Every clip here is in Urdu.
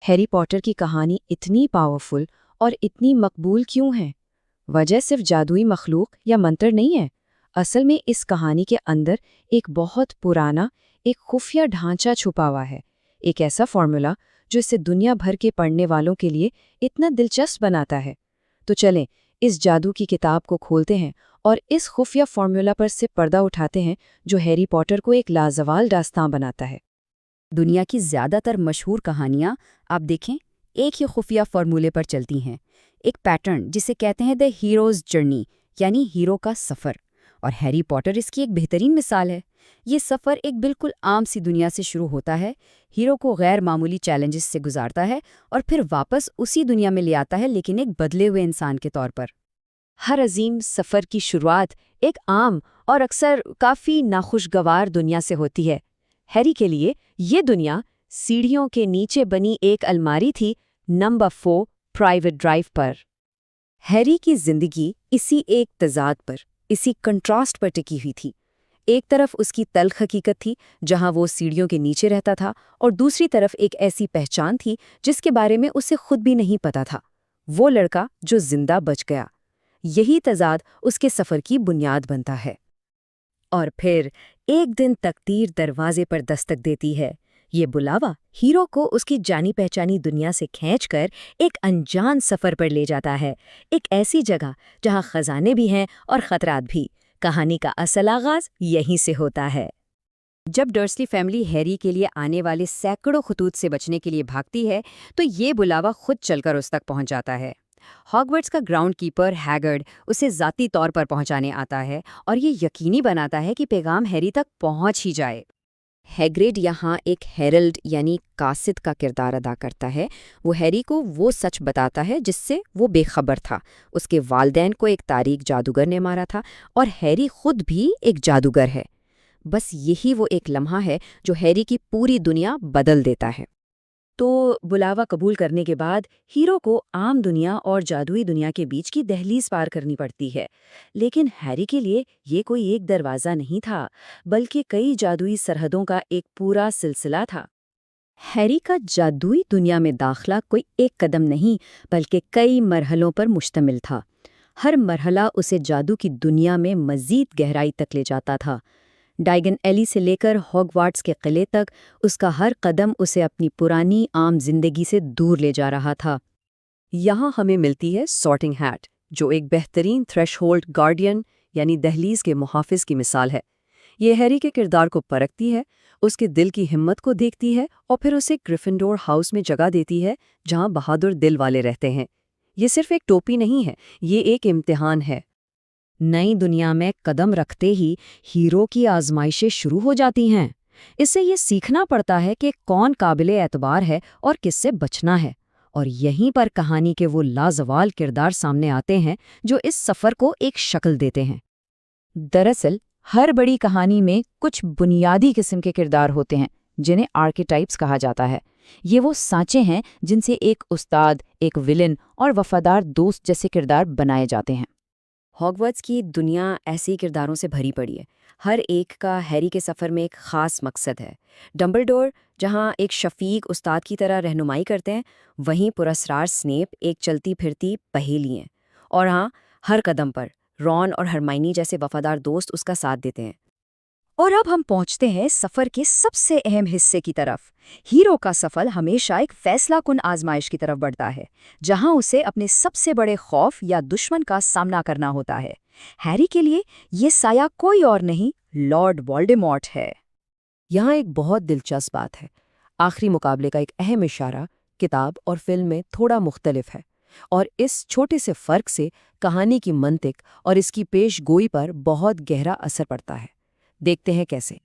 ہیری پوٹر کی کہانی اتنی پاورفل اور اتنی مقبول کیوں ہے؟ وجہ صرف جادوئی مخلوق یا منتر نہیں ہے۔ اصل میں اس کہانی کے اندر ایک بہت پرانا، ایک خفیہ ڈھانچہ چھپا ہوا ہے، ایک ایسا فارمولا جو اسے دنیا بھر کے پڑھنے والوں کے لیے اتنا دلچسپ بناتا ہے۔ تو چلیں اس جادو کی کتاب کو کھولتے ہیں اور اس خفیہ فارمولا پر سے پردہ اٹھاتے ہیں جو ہیری پوٹر کو ایک لازوال داستان بناتا ہے۔ دنیا کی زیادہ تر مشہور کہانیاں آپ دیکھیں ایک ہی خفیہ فارمولے پر چلتی ہیں، ایک پیٹرن جسے کہتے ہیں دی ہیروز جرنی، یعنی ہیرو کا سفر، اور ہیری پوٹر اس کی ایک بہترین مثال ہے۔ یہ سفر ایک بالکل عام سی دنیا سے شروع ہوتا ہے، ہیرو کو غیر معمولی چیلنجز سے گزارتا ہے اور پھر واپس اسی دنیا میں لے آتا ہے، لیکن ایک بدلے ہوئے انسان کے طور پر۔ ہر عظیم سفر کی شروعات ایک عام اور اکثر کافی ناخوشگوار دنیا سے ہوتی ہے۔ ہیری کے لیے یہ دنیا سیڑھیوں کے نیچے بنی ایک الماری تھی، نمبر 4 پرائیویٹ ڈرائیو پر۔ ہیری کی زندگی اسی ایک تضاد پر، اسی کنٹراسٹ پر ٹکی ہوئی تھی۔ ایک طرف اس کی تلخ حقیقت تھی جہاں وہ سیڑھیوں کے نیچے رہتا تھا، اور دوسری طرف ایک ایسی پہچان تھی جس کے بارے میں اسے خود بھی نہیں پتا تھا، وہ لڑکا جو زندہ بچ گیا۔ یہی تضاد اس کے سفر کی بنیاد بنتا ہے۔ اور پھر ایک دن تقدیر دروازے پر دستک دیتی ہے۔ یہ بلاوا ہیرو کو اس کی جانی پہچانی دنیا سے کھینچ کر ایک انجان سفر پر لے جاتا ہے، ایک ایسی جگہ جہاں خزانے بھی ہیں اور خطرات بھی۔ کہانی کا اصل آغاز یہیں سے ہوتا ہے۔ جب ڈرسلی فیملی ہیری کے لیے آنے والے سینکڑوں خطوط سے بچنے کے لیے بھاگتی ہے تو یہ بلاوا خود چل کر اس تک پہنچ جاتا ہے۔ ہاگورٹس کا گراؤنڈ کیپر ہیگرڈ اسے ذاتی طور پر پہنچانے آتا ہے اور یہ یقینی بناتا ہے کہ پیغام ہیری تک پہنچ ہی جائے۔ ہیگرڈ یہاں ایک ہیرلڈ یعنی قاصد کا کردار ادا کرتا ہے۔ وہ ہیری کو وہ سچ بتاتا ہے جس سے وہ بے خبر تھا۔ اس کے والدین کو ایک تاریک جادوگر نے مارا تھا اور ہیری خود بھی ایک جادوگر ہے۔ بس یہی وہ ایک لمحہ ہے جو ہیری کی پوری دنیا بدل دیتا ہے۔ تو بلاوا قبول کرنے کے بعد ہیرو کو عام دنیا اور جادوئی دنیا کے بیچ کی دہلیز پار کرنی پڑتی ہے، لیکن ہیری کے لیے یہ کوئی ایک دروازہ نہیں تھا، بلکہ کئی جادوئی سرحدوں کا ایک پورا سلسلہ تھا۔ ہیری کا جادوئی دنیا میں داخلہ کوئی ایک قدم نہیں بلکہ کئی مرحلوں پر مشتمل تھا۔ ہر مرحلہ اسے جادو کی دنیا میں مزید گہرائی تک لے جاتا تھا۔ ڈائگن ایلی سے لے کر ہاگوارٹس کے قلعے تک اس کا ہر قدم اسے اپنی پرانی عام زندگی سے دور لے جا رہا تھا۔ یہاں ہمیں ملتی ہے سارٹنگ ہیٹ، جو ایک بہترین تھریش ہولڈ گارڈین یعنی دہلیز کے محافظ کی مثال ہے۔ یہ ہیری کے کردار کو پرکھتی ہے، اس کے دل کی ہمت کو دیکھتی ہے اور پھر اسے گریفنڈور ہاؤس میں جگہ دیتی ہے جہاں بہادر دل والے رہتے ہیں۔ یہ صرف ایک ٹوپی نہیں ہے، یہ ایک امتحان ہے۔ نئی دنیا میں قدم رکھتے ہی ہیرو کی آزمائشیں شروع ہو جاتی ہیں۔ اس سے یہ سیکھنا پڑتا ہے کہ کون قابل اعتبار ہے اور کس سے بچنا ہے، اور یہیں پر کہانی کے وہ لازوال کردار سامنے آتے ہیں جو اس سفر کو ایک شکل دیتے ہیں۔ دراصل ہر بڑی کہانی میں کچھ بنیادی قسم کے کردار ہوتے ہیں جنہیں آرکیٹائپس کہا جاتا ہے۔ یہ وہ سانچے ہیں جن سے ایک استاد، ایک ولن اور وفادار دوست جیسے کردار بنائے جاتے ہیں۔ ہاگورٹس کی دنیا ایسی کرداروں سے بھری پڑی ہے، ہر ایک کا ہیری کے سفر میں ایک خاص مقصد ہے۔ ڈمبلڈور جہاں ایک شفیق استاد کی طرح رہنمائی کرتے ہیں، وہیں پراسرار سنیپ ایک چلتی پھرتی پہیلی ہیں، اور ہاں ہر قدم پر رون اور ہرمائنی جیسے وفادار دوست اس کا ساتھ دیتے ہیں۔ اور اب ہم پہنچتے ہیں سفر کے سب سے اہم حصے کی طرف۔ ہیرو کا سفر ہمیشہ ایک فیصلہ کن آزمائش کی طرف بڑھتا ہے، جہاں اسے اپنے سب سے بڑے خوف یا دشمن کا سامنا کرنا ہوتا ہے۔ ہیری کے لیے یہ سایہ کوئی اور نہیں، لارڈ وولڈیمورٹ ہے۔ یہاں ایک بہت دلچسپ بات ہے۔ آخری مقابلے کا ایک اہم اشارہ کتاب اور فلم میں تھوڑا مختلف ہے، اور اس چھوٹے سے فرق سے کہانی کی منطق اور اس کی پیش گوئی پر بہت گہرا اثر پڑتا ہے۔ دیکھتے ہیں کیسے۔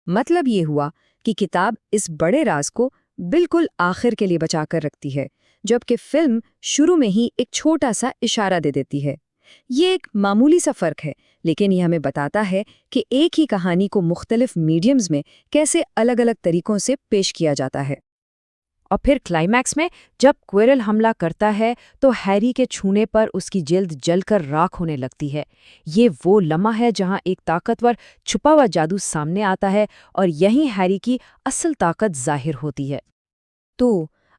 مطلب یہ ہوا کہ کتاب اس بڑے راز کو بالکل آخر کے لیے بچا کر رکھتی ہے، جبکہ فلم شروع میں ہی ایک چھوٹا سا اشارہ دے دیتی ہے۔ یہ ایک معمولی سا فرق ہے، لیکن یہ ہمیں بتاتا ہے کہ ایک ہی کہانی کو مختلف میڈیمز میں کیسے الگ الگ طریقوں سے پیش کیا جاتا ہے۔ اور پھر کلائمیکس میں جب کوئرل حملہ کرتا ہے تو ہیری کے چھونے پر اس کی جلد جل کر راکھ ہونے لگتی ہے۔ یہ وہ لمحہ ہے جہاں ایک طاقتور چھپا ہوا جادو سامنے آتا ہے اور یہیں ہیری کی اصل طاقت ظاہر ہوتی ہے۔ تو